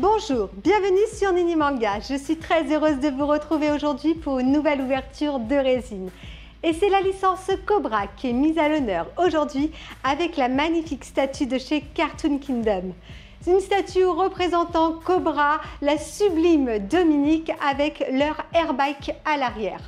Bonjour, bienvenue sur Nini Manga. Je suis très heureuse de vous retrouver aujourd'hui pour une nouvelle ouverture de résine. Et c'est la licence Cobra qui est mise à l'honneur aujourd'hui avec la magnifique statue de chez Cartoon Kingdom. C'est une statue représentant Cobra, la sublime Dominique avec leur airbike à l'arrière.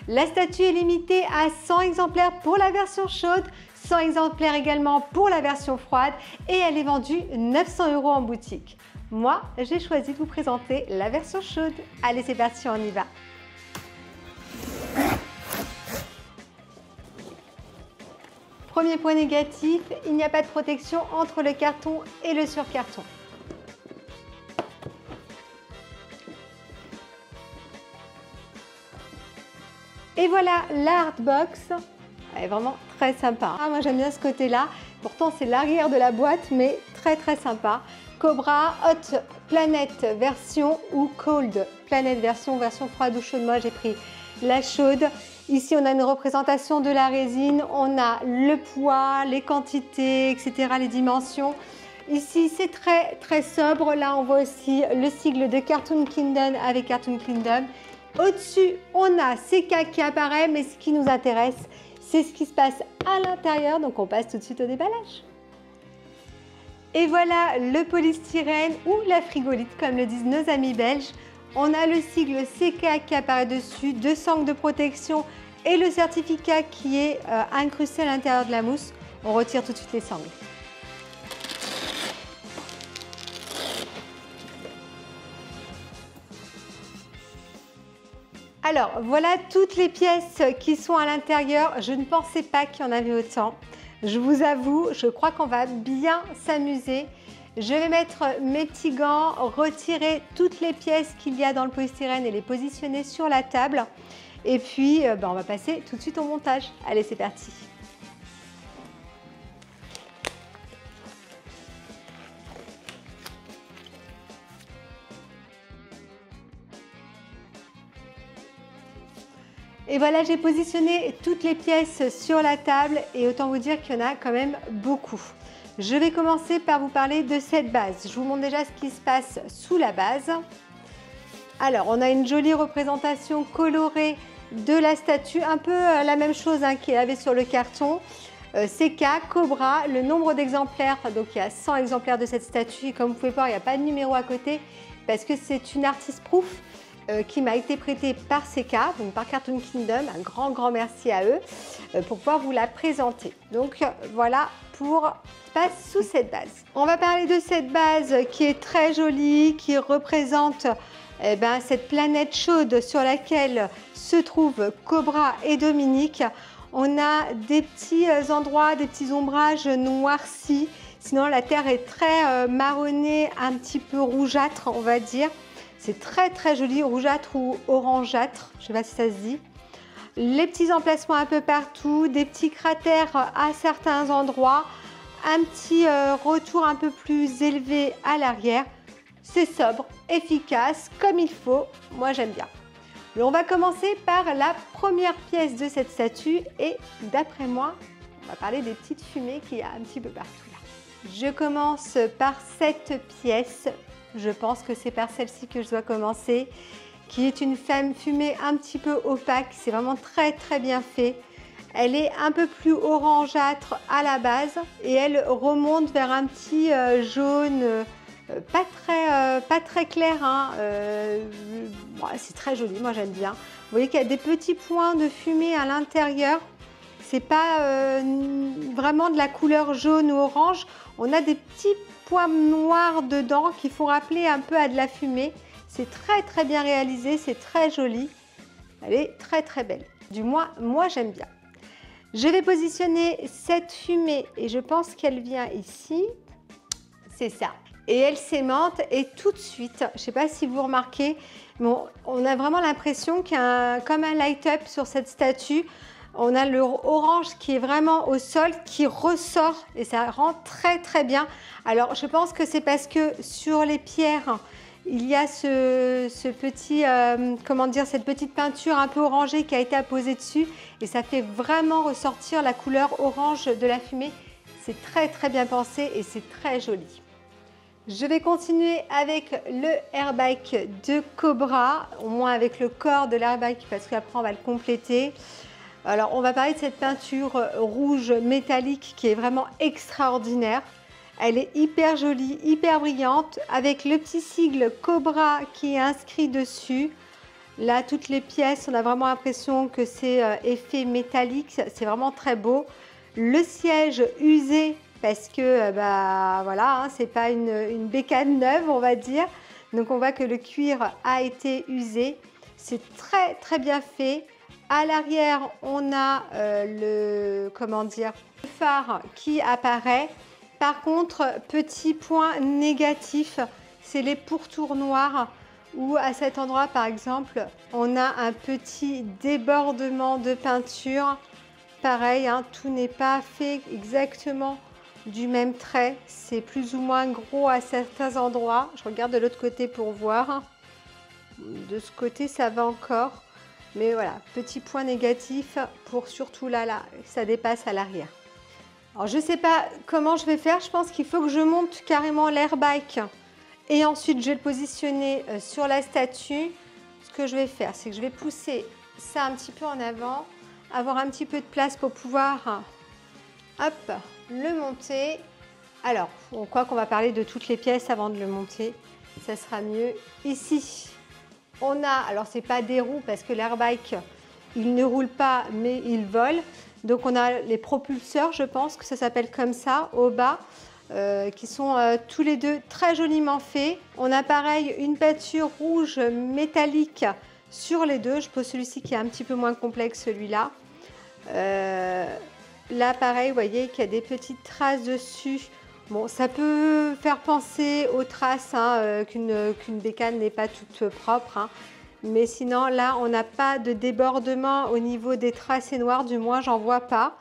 La statue est limitée à 100 exemplaires pour la version chaude, 100 exemplaires également pour la version froide et elle est vendue 900 € en boutique. Moi, j'ai choisi de vous présenter la version chaude. Allez, c'est parti, on y va. Premier point négatif, il n'y a pas de protection entre le carton et le surcarton. Et voilà la hardbox. Elle est vraiment très sympa. Moi j'aime bien ce côté-là. Pourtant c'est l'arrière de la boîte, mais très sympa. Cobra Hot Planet version ou Cold Planet version froide ou chaude. Moi j'ai pris la chaude. Ici on a une représentation de la résine. On a le poids, les quantités, etc. les dimensions. Ici c'est très sobre. Là on voit aussi le sigle de Cartoon Kingdom avec Cartoon Kingdom. Au-dessus, on a CK qui apparaît, mais ce qui nous intéresse, c'est ce qui se passe à l'intérieur. Donc, on passe tout de suite au déballage. Et voilà le polystyrène ou la frigolite, comme le disent nos amis belges. On a le sigle CK qui apparaît dessus, 2 sangles de protection et le certificat qui est incrusté à l'intérieur de la mousse. On retire tout de suite les sangles. Alors, voilà toutes les pièces qui sont à l'intérieur. Je ne pensais pas qu'il y en avait autant. Je vous avoue, je crois qu'on va bien s'amuser. Je vais mettre mes petits gants, retirer toutes les pièces qu'il y a dans le polystyrène et les positionner sur la table. Et puis, on va passer tout de suite au montage. Allez, c'est parti. Et voilà, j'ai positionné toutes les pièces sur la table et autant vous dire qu'il y en a quand même beaucoup. Je vais commencer par vous parler de cette base. Je vous montre déjà ce qui se passe sous la base. Alors, on a une jolie représentation colorée de la statue, un peu la même chose qu'il y avait sur le carton. CK, Cobra, le nombre d'exemplaires, donc il y a 100 exemplaires de cette statue et comme vous pouvez voir, il n'y a pas de numéro à côté parce que c'est une artist proof. Qui m'a été prêtée par CK, donc par Cartoon Kingdom. Un grand merci à eux pour pouvoir vous la présenter. Donc voilà pour passe sous cette base. On va parler de cette base qui est très jolie, qui représente cette planète chaude sur laquelle se trouvent Cobra et Dominique. On a des petits endroits, des petits ombrages noircis. Sinon la terre est très marronnée, un petit peu rougeâtre on va dire. C'est très joli, rougeâtre ou orangeâtre, je ne sais pas si ça se dit. Les petits emplacements un peu partout, des petits cratères à certains endroits, un petit retour un peu plus élevé à l'arrière. C'est sobre, efficace, comme il faut, moi j'aime bien. On va commencer par la première pièce de cette statue et d'après moi, on va parler des petites fumées qu'il y a un petit peu partout là. Je commence par cette pièce. Je pense que c'est par celle-ci que je dois commencer, qui est une fumée un petit peu opaque. C'est vraiment très bien fait. Elle est un peu plus orangeâtre à la base et elle remonte vers un petit jaune, pas très clair. C'est très joli, moi j'aime bien. Vous voyez qu'il y a des petits points de fumée à l'intérieur. C'est pas vraiment de la couleur jaune ou orange. On a des petits points noirs dedans qui font rappeler un peu à de la fumée. C'est très bien réalisé, c'est très joli. Elle est très belle. Du moins, moi j'aime bien. Je vais positionner cette fumée et je pense qu'elle vient ici. C'est ça. Et elle s'aimante et tout de suite, je ne sais pas si vous remarquez, bon, on a vraiment l'impression qu'il y a comme un light-up sur cette statue. On a le orange qui est vraiment au sol, qui ressort et ça rend très bien. Alors je pense que c'est parce que sur les pierres, il y a ce petit, cette petite peinture un peu orangée qui a été apposée dessus et ça fait vraiment ressortir la couleur orange de la fumée. C'est très bien pensé et c'est très joli. Je vais continuer avec le airbike de Cobra, au moins avec le corps de l'airbike parce qu'après on va le compléter. Alors on va parler de cette peinture rouge métallique qui est vraiment extraordinaire. Elle est hyper jolie, hyper brillante avec le petit sigle Cobra qui est inscrit dessus. Là, toutes les pièces, on a vraiment l'impression que c'est effet métallique, c'est vraiment très beau. Le siège usé parce que voilà, hein, c'est pas une bécane neuve, on va dire. Donc on voit que le cuir a été usé. C'est très très bien fait. À l'arrière, on a le phare qui apparaît. Par contre, petit point négatif, c'est les pourtours noirs où à cet endroit, par exemple, on a un petit débordement de peinture. Pareil, hein, tout n'est pas fait exactement du même trait. C'est plus ou moins gros à certains endroits. Je regarde de l'autre côté pour voir. De ce côté, ça va encore. Mais voilà, petit point négatif pour surtout là, ça dépasse à l'arrière. Alors, je ne sais pas comment je vais faire. Je pense qu'il faut que je monte carrément l'airbike et ensuite je vais le positionner sur la statue. Ce que je vais faire, c'est que je vais pousser ça un petit peu en avant, avoir un petit peu de place pour pouvoir hop, le monter. Alors, on croit qu'on va parler de toutes les pièces avant de le monter. Ça sera mieux. Ici, on a, alors c'est pas des roues parce que l'airbike, il ne roule pas mais il vole. Donc on a les propulseurs, je pense que ça s'appelle comme ça, au bas, qui sont tous les deux très joliment faits. On a pareil une peinture rouge métallique sur les deux. Je pose celui-ci qui est un petit peu moins complexe, celui-là. Là pareil, vous voyez qu'il y a des petites traces dessus. Bon, ça peut faire penser aux traces, hein, qu'une bécane n'est pas toute propre. Hein. Mais sinon, là, on n'a pas de débordement au niveau des tracés noirs, du moins, j'en vois pas.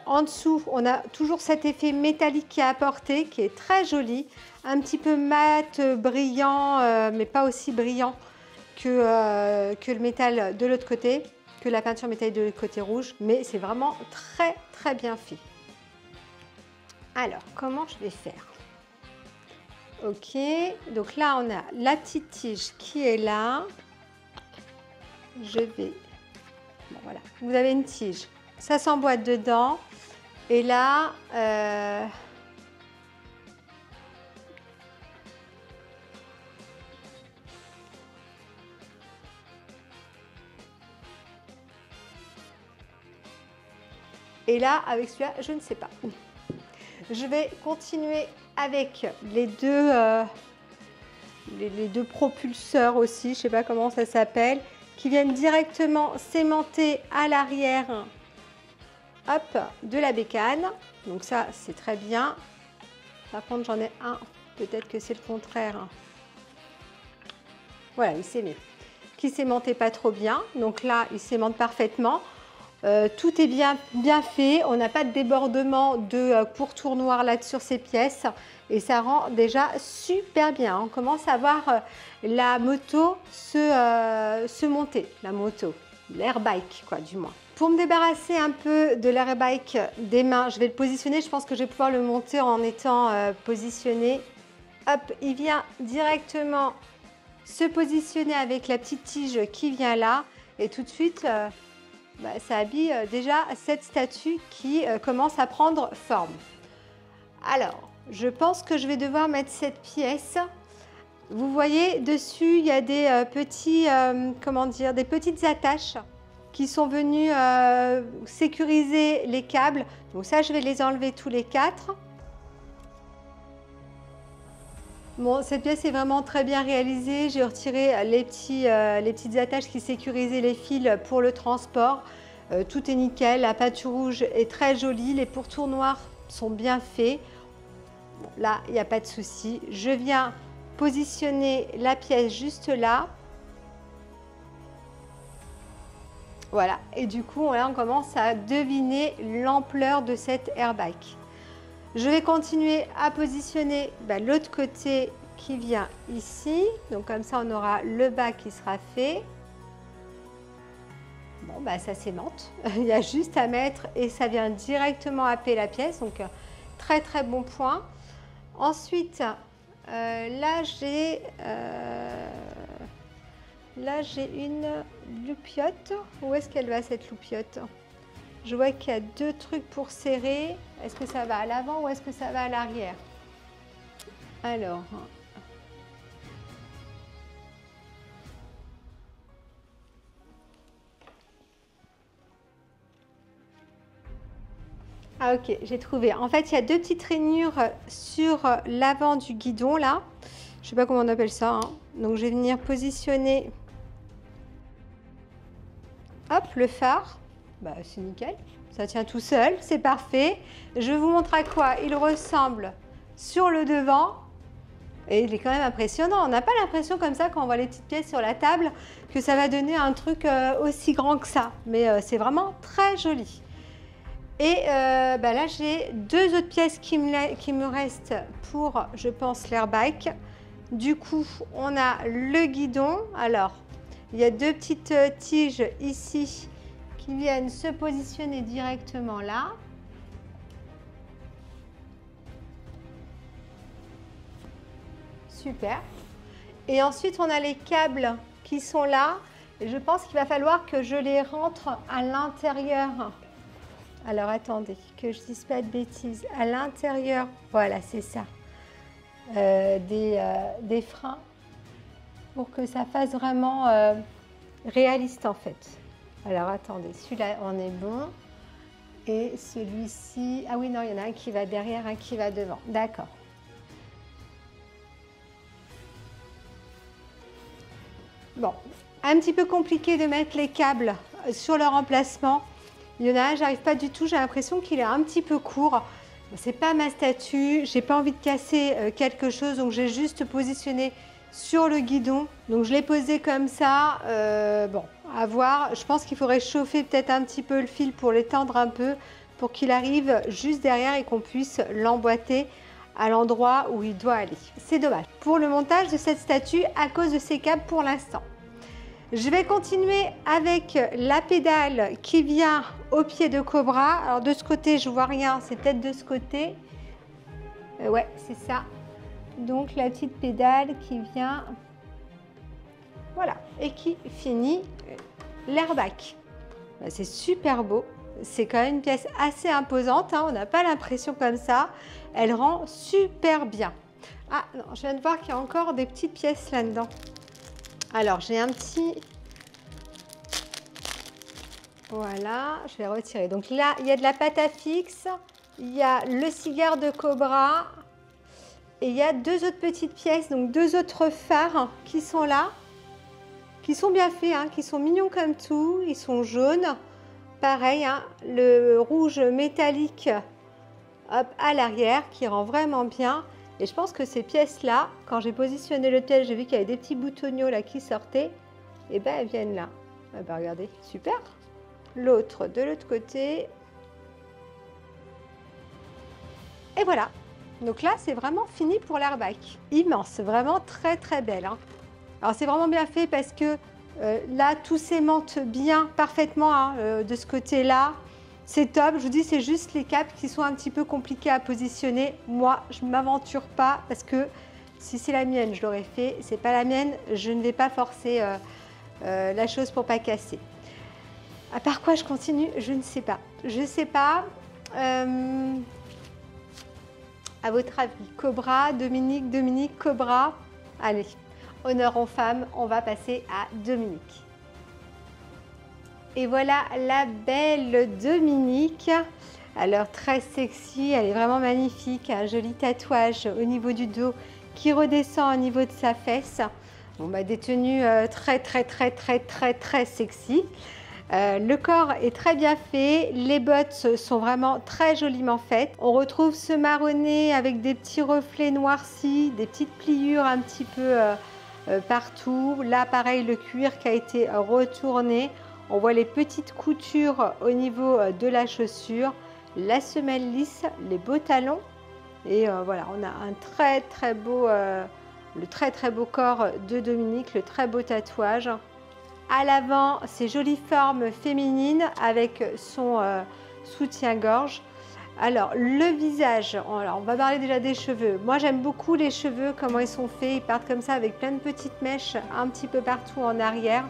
En dessous, on a toujours cet effet métallique qui est apporté, qui est très joli. Un petit peu mat, brillant, mais pas aussi brillant que le métal de l'autre côté, que la peinture métallique de l'autre côté rouge. Mais c'est vraiment très, très bien fait. Alors, comment je vais faire? Ok, donc là, on a la petite tige qui est là. Je vais... Bon, voilà, vous avez une tige. Ça s'emboîte dedans. Et là... Et là, avec celui-là, je ne sais pas. Je vais continuer avec les deux propulseurs aussi, je ne sais pas comment ça s'appelle, qui viennent directement s'aimanter à l'arrière, hop, de la bécane. Donc ça, c'est très bien. Par contre, j'en ai un, peut-être que c'est le contraire. Voilà, il s'aimait. Qui ne s'aimantait pas trop bien. Donc là, il s'aimante parfaitement. Tout est bien fait, on n'a pas de débordement de pourtour noir là sur ces pièces et ça rend déjà super bien. On commence à voir la moto se monter, l'airbike quoi du moins. Pour me débarrasser un peu de l'airbike des mains, je vais le positionner, je pense que je vais pouvoir le monter en étant positionné. Hop, il vient directement se positionner avec la petite tige qui vient là et tout de suite... ça habille déjà cette statue qui commence à prendre forme. Alors, je pense que je vais devoir mettre cette pièce. Vous voyez, dessus, il y a des des petites attaches qui sont venues sécuriser les câbles. Donc ça, je vais les enlever tous les quatre. Bon, cette pièce est vraiment très bien réalisée. J'ai retiré les petites attaches qui sécurisaient les fils pour le transport. Tout est nickel. La peinture rouge est très jolie. Les pourtours noirs sont bien faits. Bon, là, il n'y a pas de souci. Je viens positionner la pièce juste là. Voilà. Et du coup, là, on commence à deviner l'ampleur de cette airbike. Je vais continuer à positionner l'autre côté qui vient ici. Donc comme ça, on aura le bas qui sera fait. Bon, ça s'aimante. Il y a juste à mettre et ça vient directement happer la pièce. Donc très très bon point. Ensuite, Là, j'ai une loupiote. Où est-ce qu'elle va, cette loupiote? Je vois qu'il y a deux trucs pour serrer. Est-ce que ça va à l'avant ou est-ce que ça va à l'arrière? Alors... Ah ok, j'ai trouvé. En fait, il y a deux petites rainures sur l'avant du guidon, là. Je sais pas comment on appelle ça, hein. Donc, je vais venir positionner... Hop, le phare. Bah, c'est nickel. Ça tient tout seul, c'est parfait. Je vous montre à quoi il ressemble sur le devant. Et il est quand même impressionnant. On n'a pas l'impression comme ça, quand on voit les petites pièces sur la table, que ça va donner un truc aussi grand que ça. Mais c'est vraiment très joli. Et là, j'ai deux autres pièces qui me restent pour, je pense, l'airbag. Du coup, on a le guidon. Alors, il y a deux petites tiges ici qui viennent se positionner directement là. Super. Et ensuite, on a les câbles qui sont là. Et je pense qu'il va falloir que je les rentre à l'intérieur. Alors, attendez, que je ne dise pas de bêtises. À l'intérieur, voilà, c'est ça. Des freins pour que ça fasse vraiment réaliste, en fait. Alors, attendez, celui-là, on est bon. Et celui-ci... Ah oui, non, il y en a un qui va derrière, un qui va devant. D'accord. Bon, un petit peu compliqué de mettre les câbles sur leur emplacement. Il y en a un, j'arrive pas du tout, j'ai l'impression qu'il est un petit peu court. C'est pas ma statue, j'ai pas envie de casser quelque chose, donc j'ai juste positionné sur le guidon. Donc je l'ai posé comme ça, bon, à voir. Je pense qu'il faudrait chauffer peut-être un petit peu le fil pour l'étendre un peu, pour qu'il arrive juste derrière et qu'on puisse l'emboîter à l'endroit où il doit aller. C'est dommage pour le montage de cette statue à cause de ces câbles pour l'instant. Je vais continuer avec la pédale qui vient au pied de Cobra. Alors de ce côté, je vois rien, c'est peut-être de ce côté. Ouais, c'est ça. Donc la petite pédale qui vient, voilà, et qui finit l'airbag. C'est super beau. C'est quand même une pièce assez imposante, hein. On n'a pas l'impression comme ça. Elle rend super bien. Ah non, je viens de voir qu'il y a encore des petites pièces là-dedans. Alors, j'ai un petit... Voilà, je vais retirer. Donc là, il y a de la pâte à fixe, il y a le cigare de Cobra et il y a deux autres petites pièces, donc deux autres phares qui sont là, qui sont bien faits, hein, qui sont mignons comme tout. Ils sont jaunes. Pareil, hein, le rouge métallique hop, à l'arrière qui rend vraiment bien. Et je pense que ces pièces-là, quand j'ai positionné le tel, j'ai vu qu'il y avait des petits boutonnaux là qui sortaient. Et ben elles viennent là. Ah ben, regardez, super. L'autre de l'autre côté. Et voilà. Donc là, c'est vraiment fini pour l'airbag. Immense, vraiment très très belle, hein. Alors c'est vraiment bien fait parce que là, tout s'aimante bien, parfaitement, hein, de ce côté-là. C'est top, je vous dis, c'est juste les câbles qui sont un petit peu compliqués à positionner. Moi, je ne m'aventure pas parce que si c'est la mienne, je l'aurais fait. C'est pas la mienne, je ne vais pas forcer la chose pour pas casser. À part quoi je continue, je ne sais pas. Je ne sais pas. À votre avis, Cobra, Dominique, Cobra. Allez, honneur aux femmes, on va passer à Dominique. Et voilà la belle Dominique. Alors très sexy, elle est vraiment magnifique. Un joli tatouage au niveau du dos qui redescend au niveau de sa fesse. Bon, bah, des tenues très sexy. Le corps est très bien fait. Les bottes sont vraiment très joliment faites. On retrouve ce marronné avec des petits reflets noircis, des petites pliures un petit peu partout. Là, pareil, le cuir qui a été retourné. On voit les petites coutures au niveau de la chaussure, la semelle lisse, les beaux talons. Et voilà, on a un très beau, le très beau corps de Dominique, le très beau tatouage. À l'avant, ces jolies formes féminines avec son soutien-gorge. Alors, le visage, alors, on va parler déjà des cheveux. Moi, j'aime beaucoup les cheveux, comment ils sont faits. Ils partent comme ça avec plein de petites mèches un petit peu partout en arrière.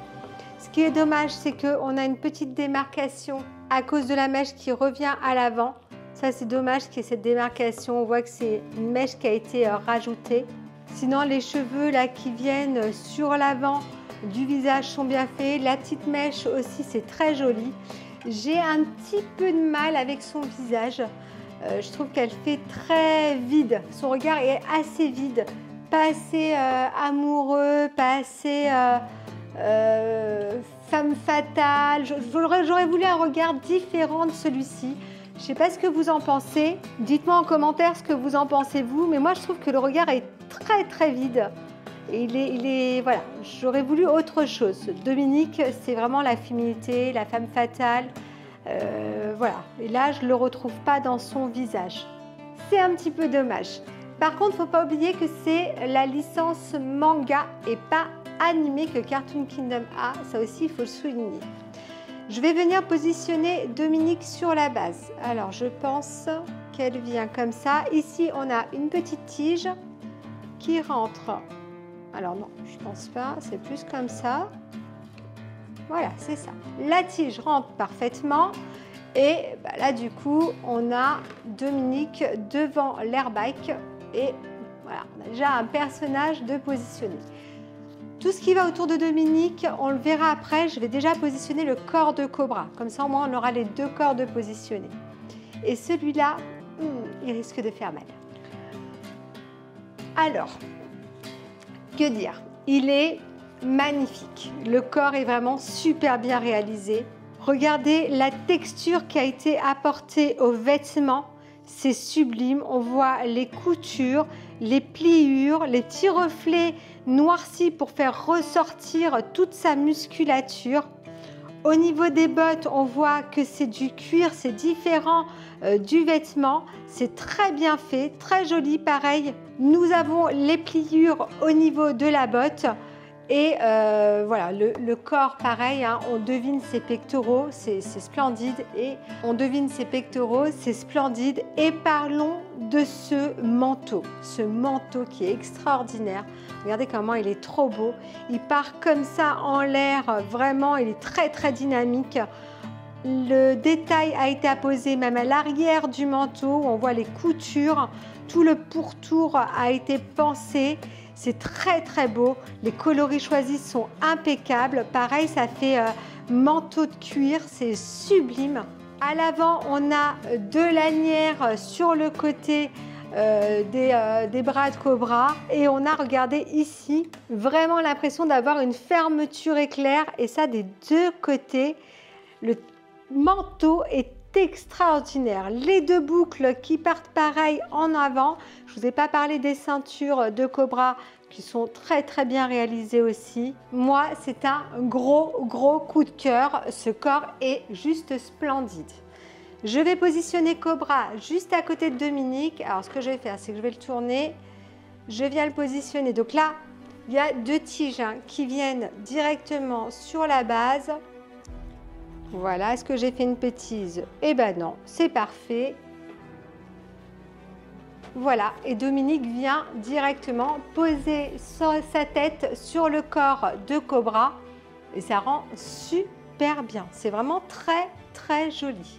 Ce qui est dommage, c'est qu'on a une petite démarcation à cause de la mèche qui revient à l'avant. Ça, c'est dommage qu'il y ait cette démarcation. On voit que c'est une mèche qui a été rajoutée. Sinon, les cheveux là qui viennent sur l'avant du visage sont bien faits. La petite mèche aussi, c'est très joli. J'ai un petit peu de mal avec son visage. Je trouve qu'elle fait très vide. Son regard est assez vide. Pas assez amoureux, pas assez femme fatale. J'aurais voulu un regard différent de celui-ci. Je ne sais pas ce que vous en pensez. Dites-moi en commentaire ce que vous en pensez vous. Mais moi, je trouve que le regard est très très vide. Et voilà, j'aurais voulu autre chose. Dominique, c'est vraiment la féminité, la femme fatale. Voilà, et là, je ne le retrouve pas dans son visage. C'est un petit peu dommage. Par contre, il ne faut pas oublier que c'est la licence manga et pas animé que Cartoon Kingdom a. Ça aussi, il faut le souligner. Je vais venir positionner Dominique sur la base. Alors, je pense qu'elle vient comme ça. Ici, on a une petite tige qui rentre. Alors non, je pense pas, c'est plus comme ça. Voilà, c'est ça. La tige rentre parfaitement. Et bah là, du coup, on a Dominique devant l'airbike. Et voilà, on a déjà un personnage de positionner. Tout ce qui va autour de Dominique, on le verra après. Je vais déjà positionner le corps de Cobra. Comme ça, au moins, on aura les deux corps de positionnés. Et celui-là, il risque de faire mal. Alors, que dire? Il est magnifique. Le corps est vraiment super bien réalisé. Regardez la texture qui a été apportée aux vêtements. C'est sublime. On voit les coutures, les pliures, les petits reflets noircis pour faire ressortir toute sa musculature. Au niveau des bottes, on voit que c'est du cuir, c'est différent du vêtement. C'est très bien fait, très joli pareil. Nous avons les pliures au niveau de la botte. Et voilà, le corps pareil, hein, on devine ses pectoraux, c'est splendide. Et on devine ses pectoraux, c'est splendide. Et parlons de ce manteau qui est extraordinaire. Regardez comment il est trop beau. Il part comme ça en l'air, vraiment, il est très très dynamique. Le détail a été apposé même à l'arrière du manteau, on voit les coutures, tout le pourtour a été pensé. C'est très très beau, les coloris choisis sont impeccables. Pareil, ça fait manteau de cuir, c'est sublime. À l'avant, on a deux lanières sur le côté des bras de Cobra. Et on a, regardez ici, vraiment l'impression d'avoir une fermeture éclair. Et ça des deux côtés. Le manteau est extraordinaire. Les deux boucles qui partent pareil en avant. Je ne vous ai pas parlé des ceintures de Cobra qui sont très très bien réalisées aussi. Moi, c'est un gros coup de cœur. Ce corps est juste splendide. Je vais positionner Cobra juste à côté de Dominique. Alors, ce que je vais faire, c'est que je vais le tourner. Je viens le positionner. Donc là, il y a deux tiges qui viennent directement sur la base. Voilà, est-ce que j'ai fait une bêtise? Eh ben non, c'est parfait. Voilà, et Dominique vient directement poser sa tête sur le corps de Cobra. Et ça rend super bien. C'est vraiment très, très joli.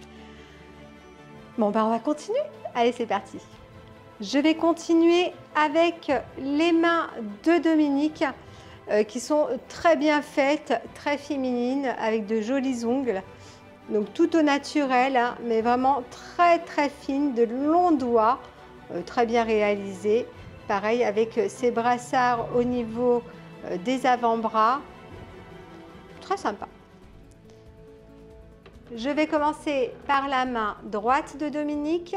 Bon, ben on va continuer. Allez, c'est parti. Je vais continuer avec les mains de Dominique qui sont très bien faites, très féminines, avec de jolis ongles. Donc tout au naturel, hein, mais vraiment très très fines, de longs doigts, très bien réalisés. Pareil avec ces brassards au niveau des avant-bras. Très sympa. Je vais commencer par la main droite de Dominique.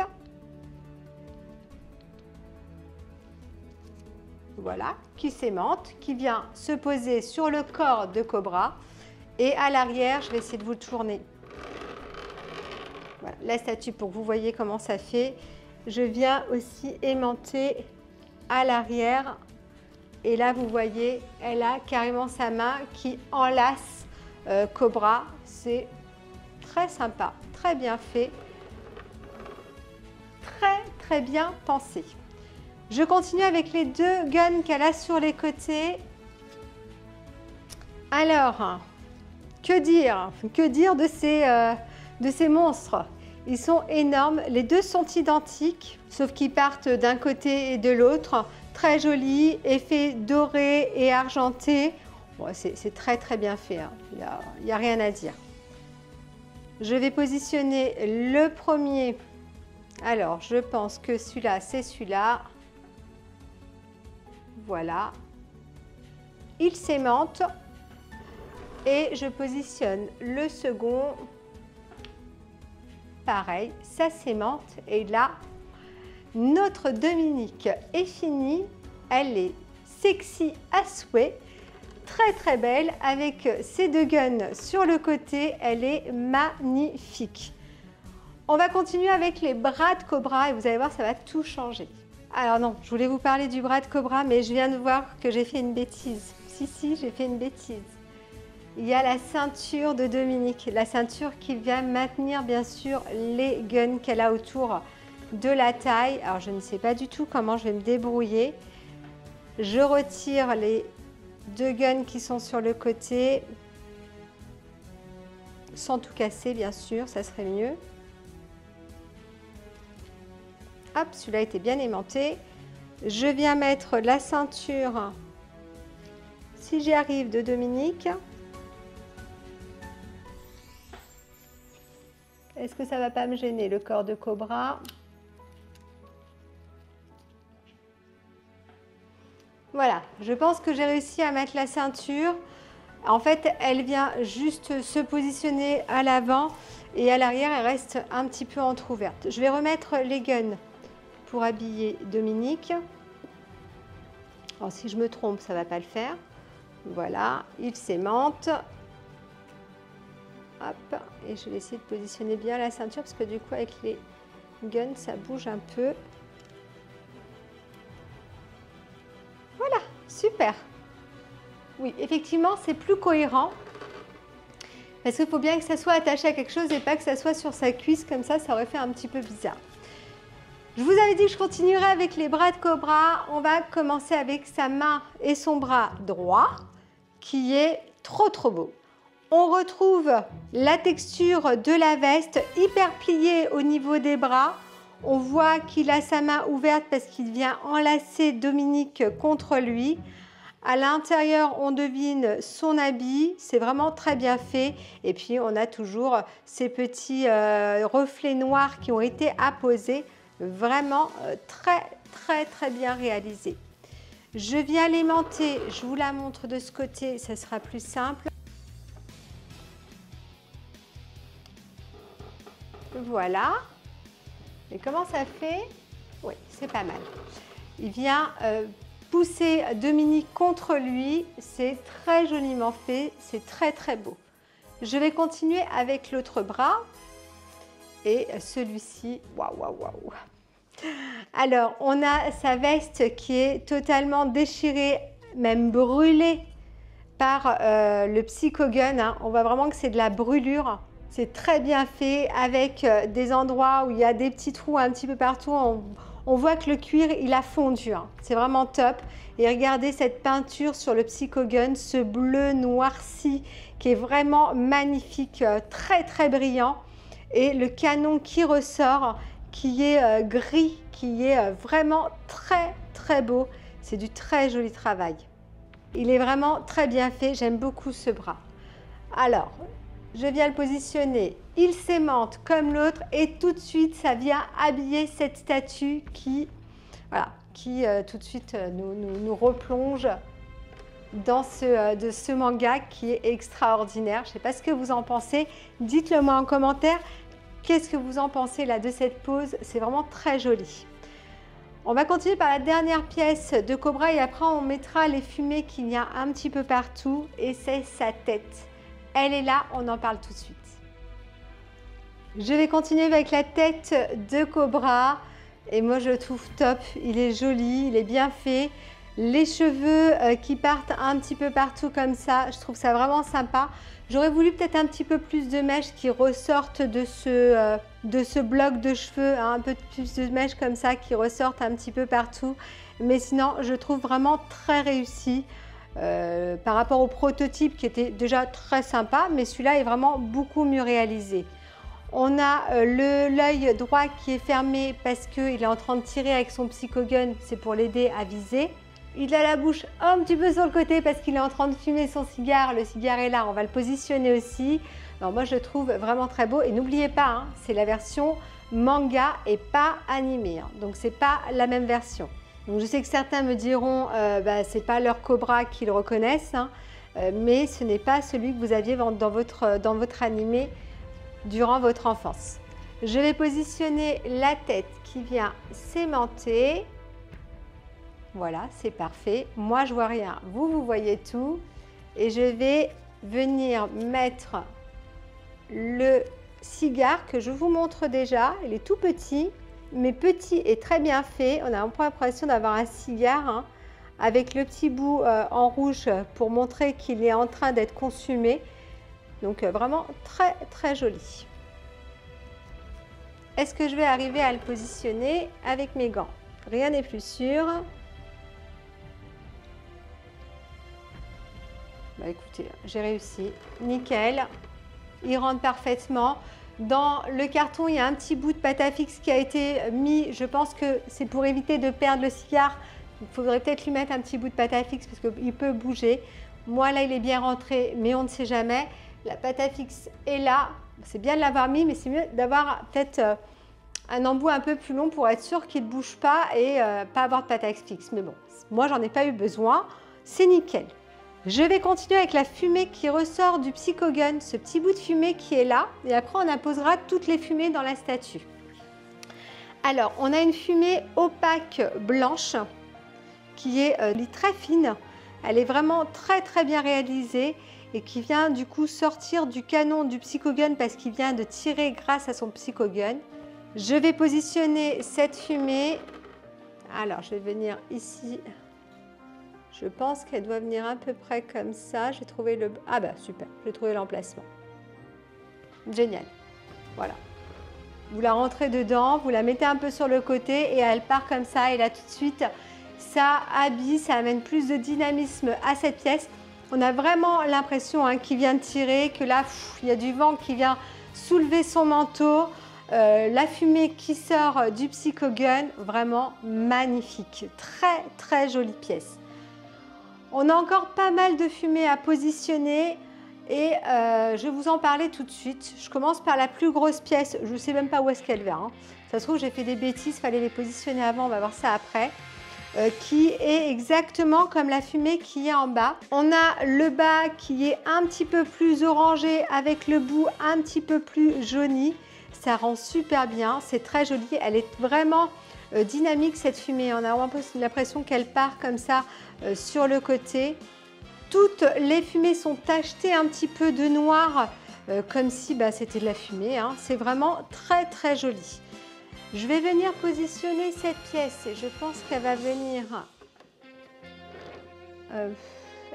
Voilà, qui s'aimante, qui vient se poser sur le corps de Cobra. Et à l'arrière, je vais essayer de vous tourner. Voilà, la statue pour que vous voyez comment ça fait. Je viens aussi aimanter à l'arrière. Et là, vous voyez, elle a carrément sa main qui enlace Cobra. C'est très sympa, très bien fait. très bien pensé. Je continue avec les deux guns qu'elle a sur les côtés. Alors, que dire de ces monstres? Ils sont énormes, les deux sont identiques, sauf qu'ils partent d'un côté et de l'autre. Très jolis, effets dorés et argentés. Bon, c'est très bien fait, hein. Il n'y a rien à dire. Je vais positionner le premier. Alors, je pense que celui-là, c'est celui-là. Voilà. Il s'aimante. Et je positionne le second. Pareil, ça s'aimante. Et là, notre Dominique est finie. Elle est sexy à souhait. Très belle avec ses deux guns sur le côté. Elle est magnifique. On va continuer avec les bras de cobra et vous allez voir, ça va tout changer. Alors non, je voulais vous parler du bras de cobra, mais je viens de voir que j'ai fait une bêtise. Si, j'ai fait une bêtise. Il y a la ceinture de Dominique, la ceinture qui vient maintenir bien sûr les guns qu'elle a autour de la taille. Alors je ne sais pas du tout comment je vais me débrouiller. Je retire les deux guns qui sont sur le côté, sans tout casser bien sûr, ça serait mieux. Hop, celui-là était bien aimanté. Je viens mettre la ceinture, si j'y arrive, de Dominique. Est-ce que ça ne va pas me gêner le corps de cobra? Voilà, je pense que j'ai réussi à mettre la ceinture. En fait, elle vient juste se positionner à l'avant et à l'arrière, elle reste un petit peu entrouverte. Je vais remettre les guns pour habiller Dominique. Alors, si je me trompe, ça ne va pas le faire. Voilà, il s'aimante. Hop, et je vais essayer de positionner bien la ceinture parce que du coup, avec les guns, ça bouge un peu. Voilà, super. Oui, effectivement, c'est plus cohérent. Parce qu'il faut bien que ça soit attaché à quelque chose et pas que ça soit sur sa cuisse comme ça aurait fait un petit peu bizarre. Je vous avais dit que je continuerai avec les bras de cobra. On va commencer avec sa main et son bras droit, qui est trop beau. On retrouve la texture de la veste, hyper pliée au niveau des bras. On voit qu'il a sa main ouverte parce qu'il vient enlacer Dominique contre lui. À l'intérieur, on devine son habit, c'est vraiment très bien fait. Et puis, on a toujours ces petits reflets noirs qui ont été apposés, vraiment très bien réalisés. Je viens l'aimanter, je vous la montre de ce côté, ça sera plus simple. Voilà. Et comment ça fait? Oui, c'est pas mal. Il vient pousser Dominique contre lui. C'est très joliment fait. C'est très beau. Je vais continuer avec l'autre bras. Et celui-ci, waouh. Alors, on a sa veste qui est totalement déchirée, même brûlée par le Psychogun. Hein. On voit vraiment que c'est de la brûlure. C'est très bien fait avec des endroits où il y a des petits trous un petit peu partout. On voit que le cuir, il a fondu. Hein. C'est vraiment top. Et regardez cette peinture sur le Psychogun, ce bleu noirci qui est vraiment magnifique, très brillant. Et le canon qui ressort, qui est gris, qui est vraiment très beau. C'est du très joli travail. Il est vraiment très bien fait. J'aime beaucoup ce bras. Alors, je viens le positionner, il s'aimante comme l'autre et tout de suite, ça vient habiller cette statue qui tout de suite nous replonge dans ce manga qui est extraordinaire. Je ne sais pas ce que vous en pensez, dites-le moi en commentaire. Qu'est-ce que vous en pensez là de cette pose? C'est vraiment très joli. On va continuer par la dernière pièce de Cobra et après on mettra les fumées qu'il y a un petit peu partout et c'est sa tête. Elle est là, on en parle tout de suite. Je vais continuer avec la tête de Cobra et moi je le trouve top, il est joli, il est bien fait. Les cheveux qui partent un petit peu partout comme ça, je trouve ça vraiment sympa. J'aurais voulu peut-être un petit peu plus de mèches qui ressortent de ce bloc de cheveux, hein, un peu plus de mèches comme ça qui ressortent un petit peu partout. Mais sinon, je trouve vraiment très réussi par rapport au prototype qui était déjà très sympa, mais celui-là est vraiment beaucoup mieux réalisé. On a l'œil droit qui est fermé parce qu'il est en train de tirer avec son psychogun, c'est pour l'aider à viser. Il a la bouche un petit peu sur le côté parce qu'il est en train de fumer son cigare. Le cigare est là, on va le positionner aussi. Alors moi je le trouve vraiment très beau et n'oubliez pas, hein, c'est la version manga et pas animée, hein, donc c'est pas la même version. Donc je sais que certains me diront c'est pas leur Cobra qu'ils reconnaissent, hein, mais ce n'est pas celui que vous aviez dans votre animé durant votre enfance. Je vais positionner la tête qui vient s'aimanter. Voilà, c'est parfait. Moi, je vois rien. Vous voyez tout. Et je vais venir mettre le cigare que je vous montre déjà. Il est tout petit, mais petit et très bien fait. On a un peu l'impression d'avoir un cigare, hein, avec le petit bout en rouge pour montrer qu'il est en train d'être consumé. Donc, vraiment très, très joli. Est-ce que je vais arriver à le positionner avec mes gants? Rien n'est plus sûr. Bah écoutez, j'ai réussi, nickel, il rentre parfaitement. Dans le carton, il y a un petit bout de pâte à fixe qui a été mis, je pense que c'est pour éviter de perdre le cigare. Il faudrait peut-être lui mettre un petit bout de pâte à fixe parce qu'il peut bouger. Moi là, il est bien rentré, mais on ne sait jamais. La pâte à fixe est là, c'est bien de l'avoir mis, mais c'est mieux d'avoir peut-être un embout un peu plus long pour être sûr qu'il ne bouge pas et pas avoir de pâte à fixe. Mais bon, moi j'en ai pas eu besoin, c'est nickel. Je vais continuer avec la fumée qui ressort du psychogun, ce petit bout de fumée qui est là. Et après, on apposera toutes les fumées dans la statue. Alors, on a une fumée opaque blanche qui est très fine. Elle est vraiment très très bien réalisée et qui vient du coup sortir du canon du psychogun parce qu'il vient de tirer grâce à son psychogun. Je vais positionner cette fumée. Alors, je vais venir ici. Je pense qu'elle doit venir à peu près comme ça. J'ai trouvé le... Ah bah super, j'ai trouvé l'emplacement. Génial. Voilà. Vous la rentrez dedans, vous la mettez un peu sur le côté et elle part comme ça. Et là tout de suite, ça habille, ça amène plus de dynamisme à cette pièce. On a vraiment l'impression qu'il vient de tirer, que là, il y a du vent qui vient soulever son manteau. La fumée qui sort du psychogun, vraiment magnifique. Très très jolie pièce. On a encore pas mal de fumée à positionner et je vais vous en parler tout de suite. Je commence par la plus grosse pièce, je ne sais même pas où est-ce qu'elle va. Hein. Ça se trouve, j'ai fait des bêtises, il fallait les positionner avant, on va voir ça après. Qui est exactement comme la fumée qui est en bas. On a le bas qui est un petit peu plus orangé avec le bout un petit peu plus jauni. Ça rend super bien, c'est très joli, elle est vraiment dynamique cette fumée. On a un peu l'impression qu'elle part comme ça sur le côté. Toutes les fumées sont tachetées un petit peu de noir comme si c'était de la fumée. Hein. C'est vraiment très très joli. Je vais venir positionner cette pièce et je pense qu'elle va venir...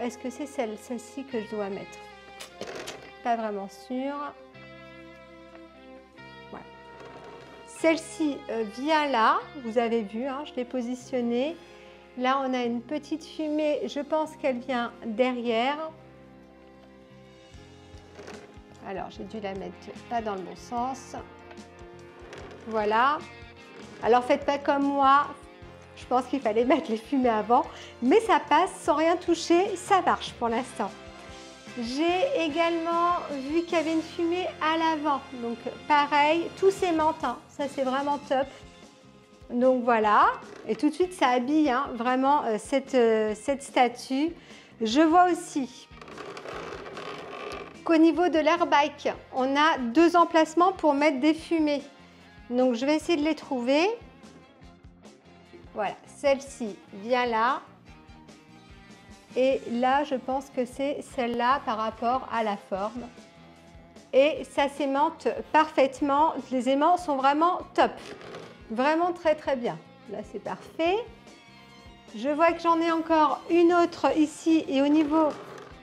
Est-ce que c'est celle-ci que je dois mettre? Pas vraiment sûre. Voilà. Celle-ci vient là, vous avez vu, hein, je l'ai positionnée. Là, on a une petite fumée, je pense qu'elle vient derrière. Alors, j'ai dû la mettre pas dans le bon sens. Voilà. Alors, faites pas comme moi. Je pense qu'il fallait mettre les fumées avant. Mais ça passe sans rien toucher. Ça marche pour l'instant. J'ai également vu qu'il y avait une fumée à l'avant. Donc, pareil, tout s'aimante. Hein. Ça, c'est vraiment top. Donc, voilà. Et tout de suite, ça habille vraiment cette statue. Je vois aussi qu'au niveau de l'airbike, on a 2 emplacements pour mettre des fumées. Donc, je vais essayer de les trouver. Voilà, celle-ci vient là. Et là, je pense que c'est celle-là par rapport à la forme. Et ça s'aimante parfaitement. Les aimants sont vraiment top. Vraiment très, très bien. Là, c'est parfait. Je vois que j'en ai encore une autre ici et au niveau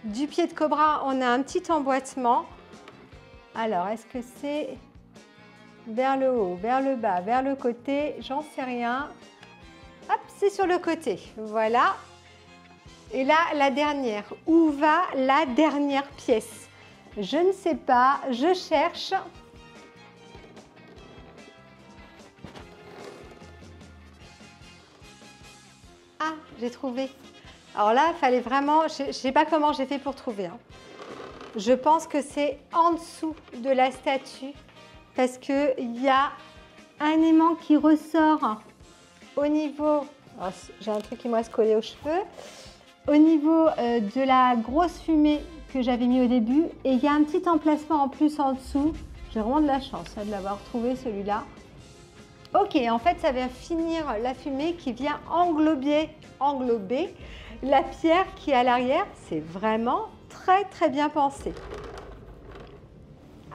du pied de cobra, on a un petit emboîtement. Alors, est-ce que c'est vers le haut, vers le bas, vers le côté? J'en sais rien. Hop, c'est sur le côté. Voilà. Et là, la dernière. Où va la dernière pièce? Je ne sais pas. Je cherche. Ah, j'ai trouvé. Alors là, il fallait vraiment... Je ne sais pas comment j'ai fait pour trouver. Je pense que c'est en dessous de la statue parce qu'il y a un aimant qui ressort au niveau... J'ai un truc qui m'a collé aux cheveux. Au niveau de la grosse fumée que j'avais mis au début. Et il y a un petit emplacement en plus en dessous. J'ai vraiment de la chance de l'avoir trouvé celui-là. Ok, en fait, ça vient finir la fumée qui vient englober la pierre qui est à l'arrière. C'est vraiment très bien pensé.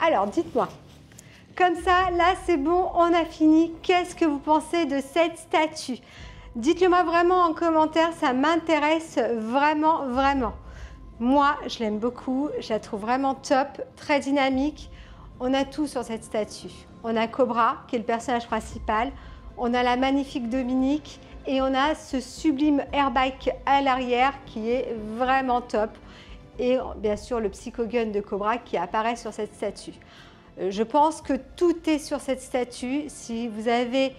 Alors, dites-moi. Comme ça, là, c'est bon, on a fini. Qu'est-ce que vous pensez de cette statue? Dites-le moi vraiment en commentaire, ça m'intéresse vraiment. Moi, je l'aime beaucoup, je la trouve vraiment top, très dynamique. On a tout sur cette statue. On a Cobra, qui est le personnage principal. On a la magnifique Dominique. Et on a ce sublime airbike à l'arrière qui est vraiment top. Et bien sûr, le Psycho-Gun de Cobra qui apparaît sur cette statue. Je pense que tout est sur cette statue. Si vous avez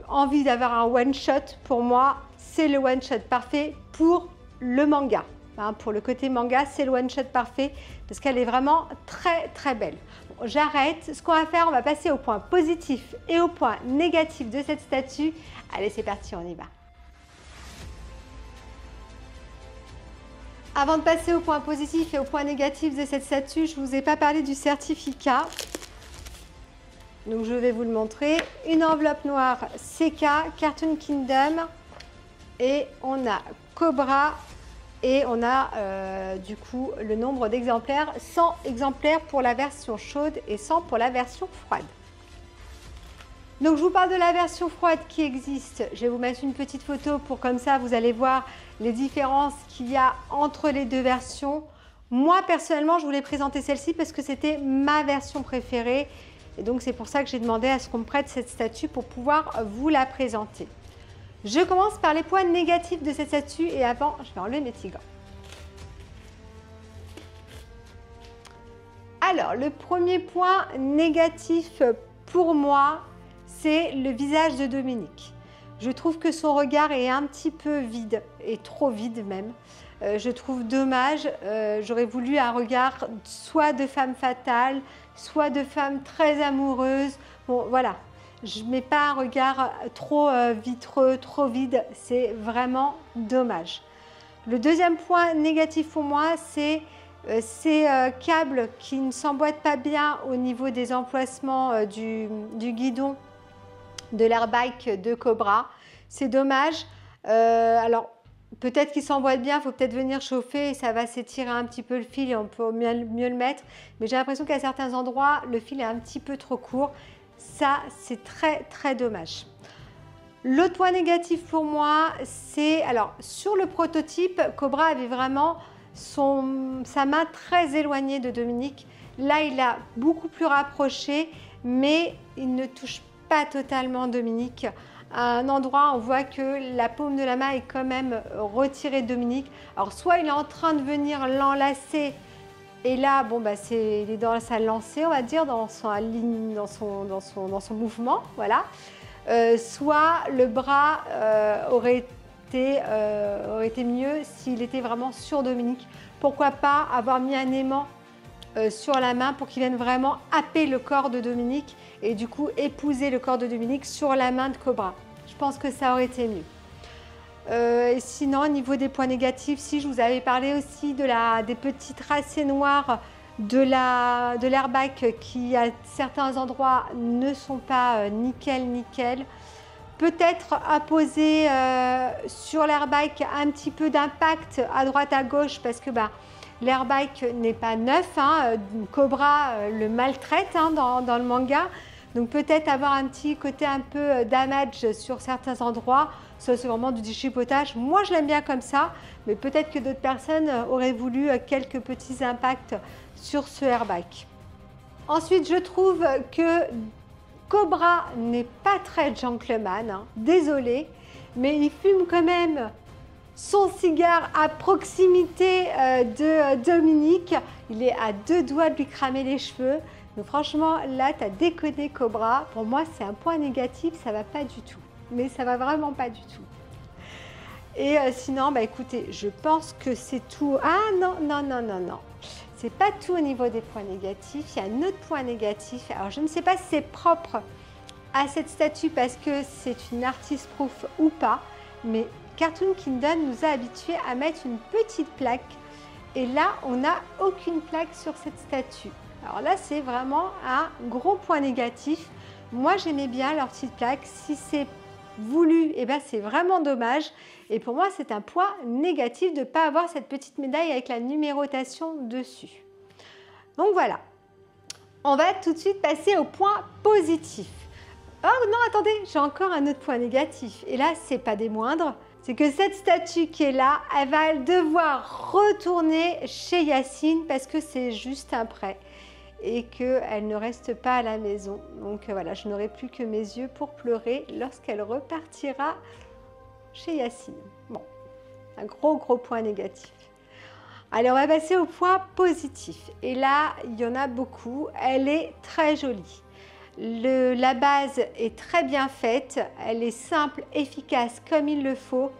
envie d'avoir un one-shot, pour moi, c'est le one-shot parfait pour le manga. Pour le côté manga, c'est le one-shot parfait parce qu'elle est vraiment très belle. Bon, j'arrête. Ce qu'on va faire, on va passer au point positif et au point négatif de cette statue. Allez, c'est parti, on y va. Avant de passer au point positif et au point négatif de cette statue, je ne vous ai pas parlé du certificat. Donc, je vais vous le montrer. Une enveloppe noire CK, Cartoon Kingdom. Et on a Cobra. Et on a du coup le nombre d'exemplaires, 100 exemplaires pour la version chaude et 100 pour la version froide. Donc je vous parle de la version froide qui existe. Je vais vous mettre une petite photo pour comme ça vous allez voir les différences qu'il y a entre les deux versions. Moi personnellement je voulais présenter celle-ci parce que c'était ma version préférée. Et donc c'est pour ça que j'ai demandé à ce qu'on me prête cette statue pour pouvoir vous la présenter. Je commence par les points négatifs de cette statue et avant, je vais enlever mes petits gants. Alors, le premier point négatif pour moi, c'est le visage de Dominique. Je trouve que son regard est un petit peu vide, et trop vide même. Je trouve dommage, j'aurais voulu un regard soit de femme fatale, soit de femme très amoureuse. Bon, voilà. Je ne mets pas un regard trop vitreux, trop vide, c'est vraiment dommage. Le deuxième point négatif pour moi, c'est ces câbles qui ne s'emboîtent pas bien au niveau des emplacements du guidon de l'airbike de Cobra. C'est dommage. Alors, peut-être qu'il s'emboîte bien, il faut peut-être venir chauffer et ça va s'étirer un petit peu le fil et on peut mieux le mettre. Mais j'ai l'impression qu'à certains endroits, le fil est un petit peu trop court. Ça, c'est très dommage. L'autre point négatif pour moi, c'est... Alors, sur le prototype, Cobra avait vraiment sa main très éloignée de Dominique. Là, il a beaucoup plus rapproché, mais il ne touche pas totalement Dominique. À un endroit, on voit que la paume de la main est quand même retirée de Dominique. Alors, soit il est en train de venir l'enlacer, et là, bon, bah, il est dans sa lancée, on va dire, dans son mouvement, voilà. Soit le bras aurait été mieux s'il était vraiment sur Dominique. Pourquoi pas avoir mis un aimant sur la main pour qu'il vienne vraiment happer le corps de Dominique et du coup épouser le corps de Dominique sur la main de Cobra. Je pense que ça aurait été mieux. Et sinon, au niveau des points négatifs, si je vous avais parlé aussi des petits tracés noirs de l'airbag qui, à certains endroits, ne sont pas nickel. Peut-être apposer sur l'airbag un petit peu d'impact à droite à gauche parce que l'airbag n'est pas neuf. Cobra le maltraite dans le manga. Donc peut-être avoir un petit côté un peu damage sur certains endroits. Ça, c'est vraiment du déchipotage. Moi, je l'aime bien comme ça, mais peut-être que d'autres personnes auraient voulu quelques petits impacts sur ce airbag. Ensuite, je trouve que Cobra n'est pas très gentleman, hein. Désolée, mais il fume quand même son cigare à proximité de Dominique. Il est à 2 doigts de lui cramer les cheveux. Donc franchement, là, tu as déconné Cobra. Pour moi, c'est un point négatif, ça va pas du tout. Mais ça va vraiment pas du tout. Et sinon, bah écoutez, je pense que c'est tout. Ah non, non, non, non, non. C'est pas tout au niveau des points négatifs. Il y a un autre point négatif. Alors, je ne sais pas si c'est propre à cette statue parce que c'est une artist proof ou pas, mais Cartoon Kingdom nous a habitués à mettre une petite plaque. Et là, on n'a aucune plaque sur cette statue. Alors là, c'est vraiment un gros point négatif. Moi, j'aimais bien leur petite plaque. Si c'est voulu, eh ben, c'est vraiment dommage. Et pour moi, c'est un point négatif de ne pas avoir cette petite médaille avec la numérotation dessus. Donc voilà. On va tout de suite passer au point positif. Oh non, attendez, j'ai encore un autre point négatif. Et là, c'est pas des moindres. C'est que cette statue qui est là, elle va devoir retourner chez Yacine parce que c'est juste un prêt et qu'elle ne reste pas à la maison. Donc voilà, je n'aurai plus que mes yeux pour pleurer lorsqu'elle repartira chez Yacine. Bon, un gros point négatif. Alors, on va passer au point positif. Et là, il y en a beaucoup. Elle est très jolie. La base est très bien faite. Elle est simple, efficace, comme il le faut.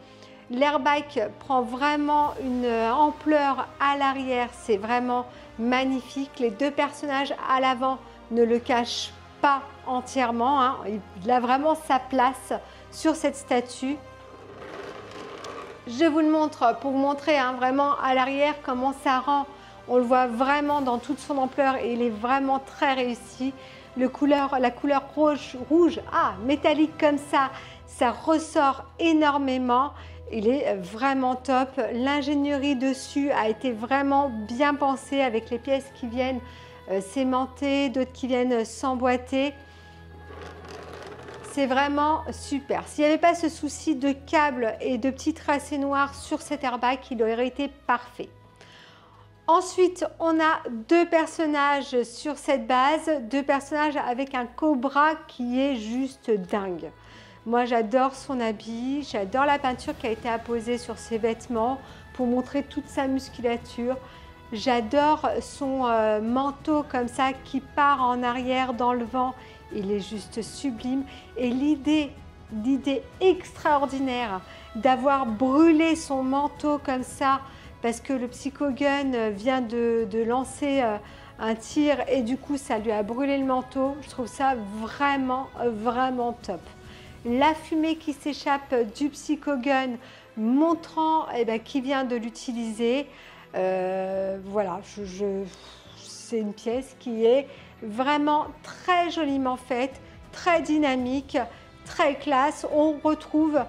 L'airbag prend vraiment une ampleur à l'arrière. C'est vraiment magnifique. Les deux personnages à l'avant ne le cachent pas entièrement, hein. Il a vraiment sa place sur cette statue. Je vous le montre pour vous montrer hein, vraiment à l'arrière comment ça rend. On le voit vraiment dans toute son ampleur et il est vraiment très réussi. La couleur rouge métallique comme ça ressort énormément. Il est vraiment top. L'ingénierie dessus a été vraiment bien pensée avec les pièces qui viennent s'aimanter, d'autres qui viennent s'emboîter. C'est vraiment super. S'il n'y avait pas ce souci de câbles et de petits tracés noirs sur cet airbag, il aurait été parfait. Ensuite, on a deux personnages sur cette base, deux personnages avec un cobra qui est juste dingue. Moi, j'adore son habit, j'adore la peinture qui a été apposée sur ses vêtements pour montrer toute sa musculature. J'adore son manteau comme ça qui part en arrière dans le vent. Il est juste sublime. Et l'idée extraordinaire d'avoir brûlé son manteau comme ça parce que le Psychogun vient de lancer un tir et du coup ça lui a brûlé le manteau. Je trouve ça vraiment top. La fumée qui s'échappe du Psychogun montrant qui vient de l'utiliser. Voilà, c'est une pièce qui est vraiment très joliment faite, très dynamique, très classe. On retrouve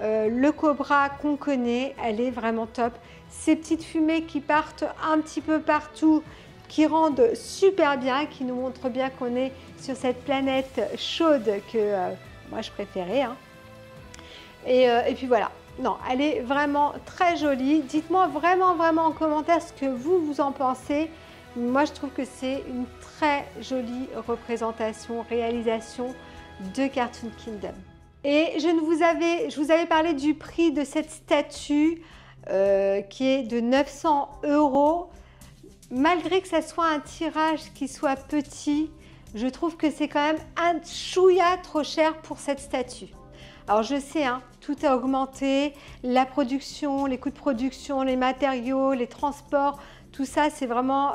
le cobra qu'on connaît, elle est vraiment top. Ces petites fumées qui partent un petit peu partout, qui rendent super bien, qui nous montrent bien qu'on est sur cette planète chaude que moi je préférais. Hein. Et puis voilà. Non, elle est vraiment très jolie. Dites-moi vraiment en commentaire ce que vous en pensez. Moi, je trouve que c'est une très jolie représentation, réalisation de Cartoon Kingdom. Et je vous avais parlé du prix de cette statue qui est de 900 €. Malgré que ça soit un tirage qui soit petit, je trouve que c'est quand même un chouïa trop cher pour cette statue. Alors je sais, hein, tout a augmenté, la production, les coûts de production, les matériaux, les transports, tout ça, c'est vraiment,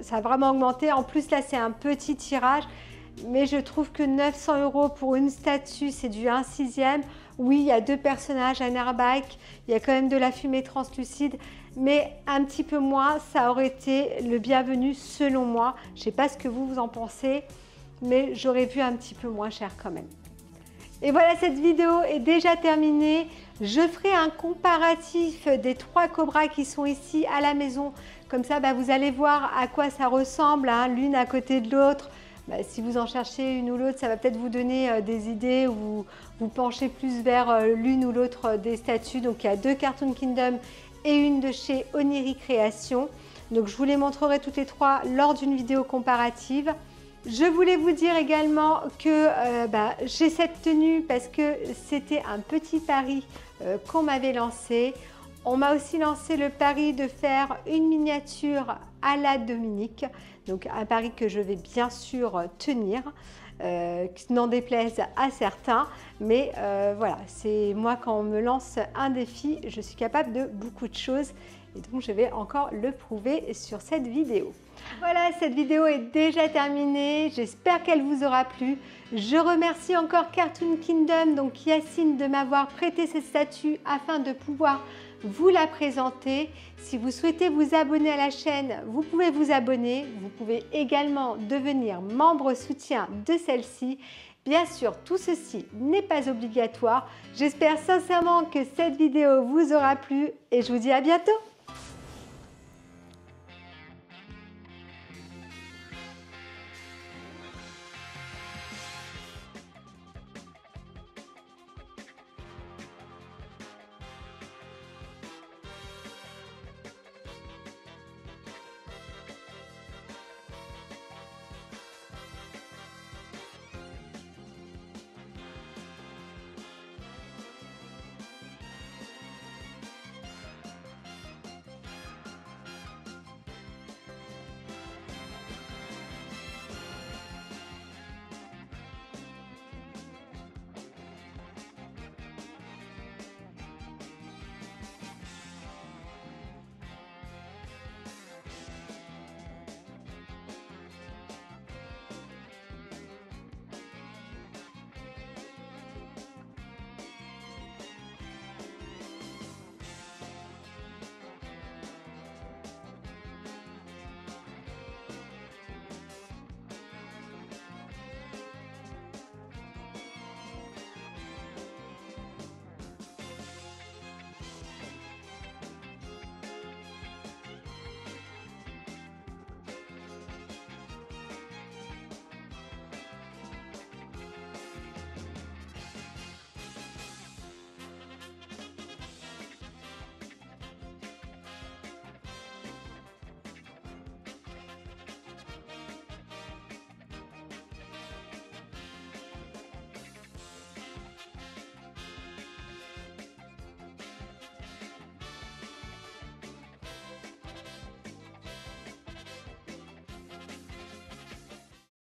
ça a vraiment augmenté. En plus, là, c'est un petit tirage, mais je trouve que 900 € pour une statue, c'est du 1/6. Oui, il y a deux personnages, un airbag, il y a quand même de la fumée translucide, mais un petit peu moins, ça aurait été le bienvenu selon moi. Je ne sais pas ce que vous en pensez, mais j'aurais vu un petit peu moins cher quand même. Et voilà, cette vidéo est déjà terminée. Je ferai un comparatif des 3 cobras qui sont ici à la maison. Comme ça, vous allez voir à quoi ça ressemble, hein, l'une à côté de l'autre. si vous en cherchez une ou l'autre, ça va peut-être vous donner des idées ou vous penchez plus vers l'une ou l'autre des statues. Donc il y a 2 Cartoon Kingdom et une de chez Oniri Création. Donc je vous les montrerai toutes les 3 lors d'une vidéo comparative. Je voulais vous dire également que j'ai cette tenue parce que c'était un petit pari qu'on m'avait lancé. On m'a aussi lancé le pari de faire une miniature à la Dominique, donc un pari que je vais bien sûr tenir, n'en déplaise à certains, mais voilà, c'est moi quand on me lance un défi, je suis capable de beaucoup de choses et donc je vais encore le prouver sur cette vidéo. Voilà, cette vidéo est déjà terminée, j'espère qu'elle vous aura plu. Je remercie encore Cartoon Kingdom, donc Yacine, de m'avoir prêté cette statue afin de pouvoir vous la présenter. Si vous souhaitez vous abonner à la chaîne, vous pouvez vous abonner. Vous pouvez également devenir membre soutien de celle-ci. Bien sûr, tout ceci n'est pas obligatoire. J'espère sincèrement que cette vidéo vous aura plu et je vous dis à bientôt.